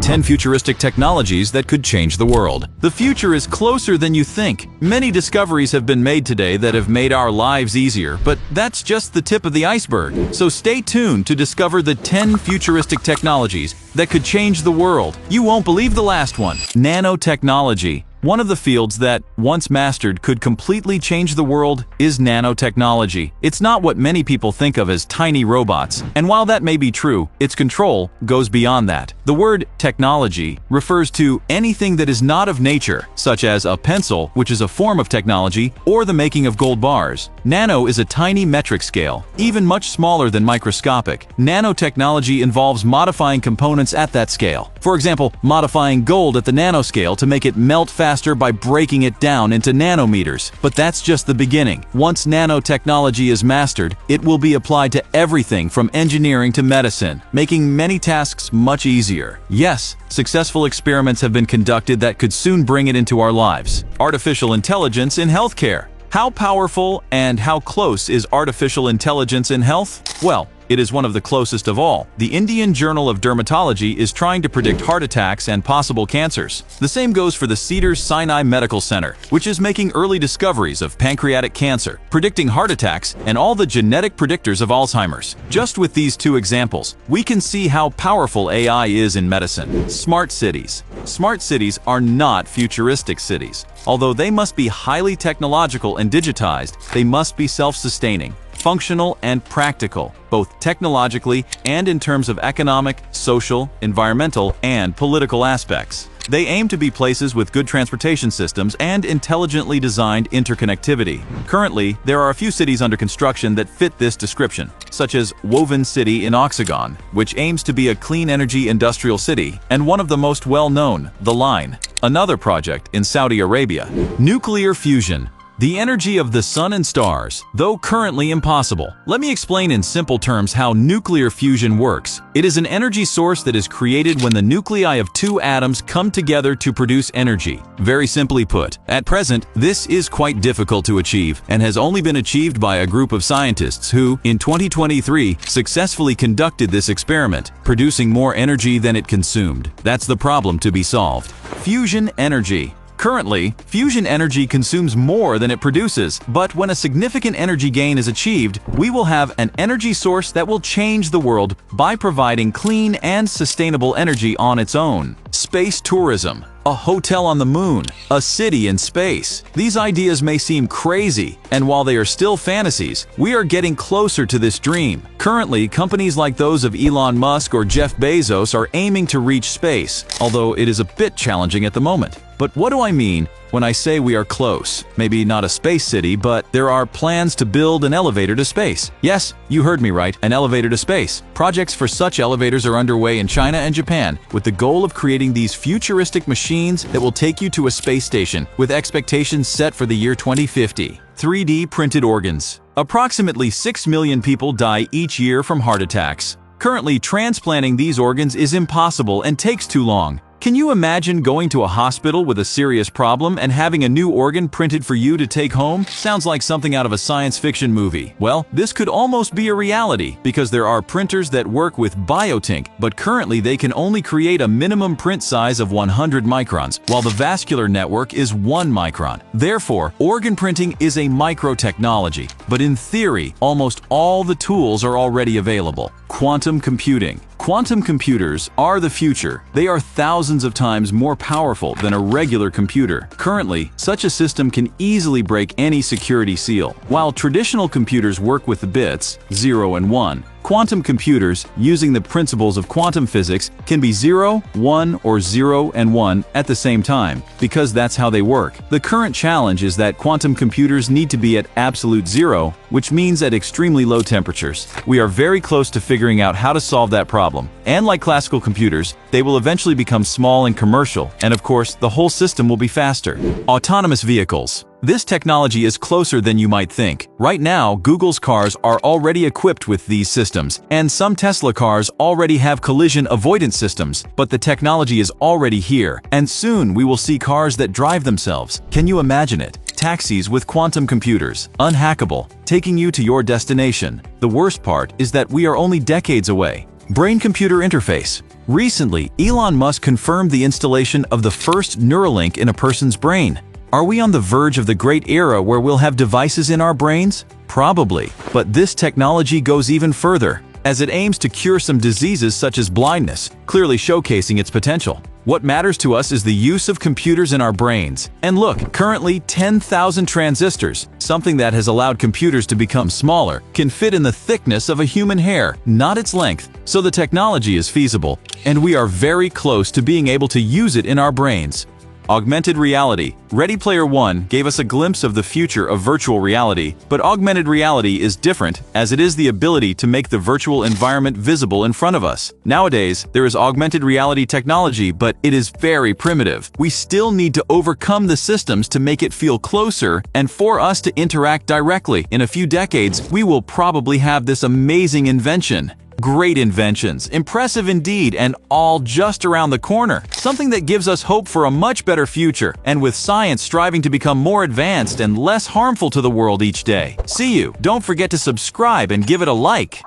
10 futuristic technologies that could change the world. The future is closer than you think. Many discoveries have been made today that have made our lives easier, but that's just the tip of the iceberg. So stay tuned to discover the 10 futuristic technologies that could change the world. You won't believe the last one. Nanotechnology. One of the fields that, once mastered, could completely change the world is nanotechnology. It's not what many people think of as tiny robots, and while that may be true, its control goes beyond that. The word technology refers to anything that is not of nature, such as a pencil, which is a form of technology, or the making of gold bars. Nano is a tiny metric scale, even much smaller than microscopic. Nanotechnology involves modifying components at that scale. For example, modifying gold at the nanoscale to make it melt faster by breaking it down into nanometers. But that's just the beginning. Once nanotechnology is mastered, it will be applied to everything from engineering to medicine, making many tasks much easier. Yes, successful experiments have been conducted that could soon bring it into our lives. Artificial intelligence in healthcare. How powerful and how close is artificial intelligence in health? Well, it is one of the closest of all. The Indian Journal of Dermatology is trying to predict heart attacks and possible cancers. The same goes for the Cedars-Sinai Medical Center, which is making early discoveries of pancreatic cancer, predicting heart attacks, and all the genetic predictors of Alzheimer's. Just with these two examples, we can see how powerful AI is in medicine. Smart cities. Smart cities are not futuristic cities. Although they must be highly technological and digitized, they must be self-sustaining, functional and practical, both technologically and in terms of economic, social, environmental, and political aspects. They aim to be places with good transportation systems and intelligently designed interconnectivity. Currently, there are a few cities under construction that fit this description, such as Woven City in Oxagon, which aims to be a clean energy industrial city, and one of the most well-known, The Line, another project in Saudi Arabia. Nuclear fusion. The energy of the sun and stars, though currently impossible. Let me explain in simple terms how nuclear fusion works. It is an energy source that is created when the nuclei of two atoms come together to produce energy. Very simply put, at present, this is quite difficult to achieve and has only been achieved by a group of scientists who, in 2023, successfully conducted this experiment, producing more energy than it consumed. That's the problem to be solved. Fusion energy. Currently, fusion energy consumes more than it produces, but when a significant energy gain is achieved, we will have an energy source that will change the world by providing clean and sustainable energy on its own. Space tourism. A hotel on the moon, a city in space. These ideas may seem crazy, and while they are still fantasies, we are getting closer to this dream. Currently, companies like those of Elon Musk or Jeff Bezos are aiming to reach space, although it is a bit challenging at the moment. But what do I mean when I say we are close? Maybe not a space city, but there are plans to build an elevator to space. Yes, you heard me right, an elevator to space. Projects for such elevators are underway in China and Japan, with the goal of creating these futuristic machines that will take you to a space station, with expectations set for the year 2050. 3D printed organs. Approximately 6 million people die each year from heart attacks. Currently, transplanting these organs is impossible and takes too long. Can you imagine going to a hospital with a serious problem and having a new organ printed for you to take home? Sounds like something out of a science fiction movie. Well, this could almost be a reality because there are printers that work with biotink, but currently they can only create a minimum print size of 100 microns, while the vascular network is 1 micron. Therefore, organ printing is a microtechnology, but in theory, almost all the tools are already available. Quantum computing. Quantum computers are the future. They are thousands of times more powerful than a regular computer. Currently, such a system can easily break any security seal. While traditional computers work with the bits 0 and 1, quantum computers, using the principles of quantum physics, can be 0, 1, or 0 and 1 at the same time, because that's how they work. The current challenge is that quantum computers need to be at absolute zero, which means at extremely low temperatures. We are very close to figuring out how to solve that problem. And like classical computers, they will eventually become small and commercial, and of course, the whole system will be faster. Autonomous vehicles. This technology is closer than you might think. Right now, Google's cars are already equipped with these systems, and some Tesla cars already have collision avoidance systems, but the technology is already here, and soon we will see cars that drive themselves. Can you imagine it? Taxis with quantum computers, unhackable, taking you to your destination. The worst part is that we are only decades away. Brain-computer interface. Recently, Elon Musk confirmed the installation of the first Neuralink in a person's brain. Are we on the verge of the great era where we'll have devices in our brains? Probably. But this technology goes even further, as it aims to cure some diseases such as blindness, clearly showcasing its potential. What matters to us is the use of computers in our brains. And look, currently 10,000 transistors, something that has allowed computers to become smaller, can fit in the thickness of a human hair, not its length. So the technology is feasible, and we are very close to being able to use it in our brains. Augmented reality. Ready Player One gave us a glimpse of the future of virtual reality, but augmented reality is different, as it is the ability to make the virtual environment visible in front of us. Nowadays, there is augmented reality technology, but it is very primitive. We still need to overcome the systems to make it feel closer and for us to interact directly. In a few decades, we will probably have this amazing invention. Great inventions, impressive indeed, and all just around the corner. Something that gives us hope for a much better future, and with science striving to become more advanced and less harmful to the world each day. See you! Don't forget to subscribe and give it a like.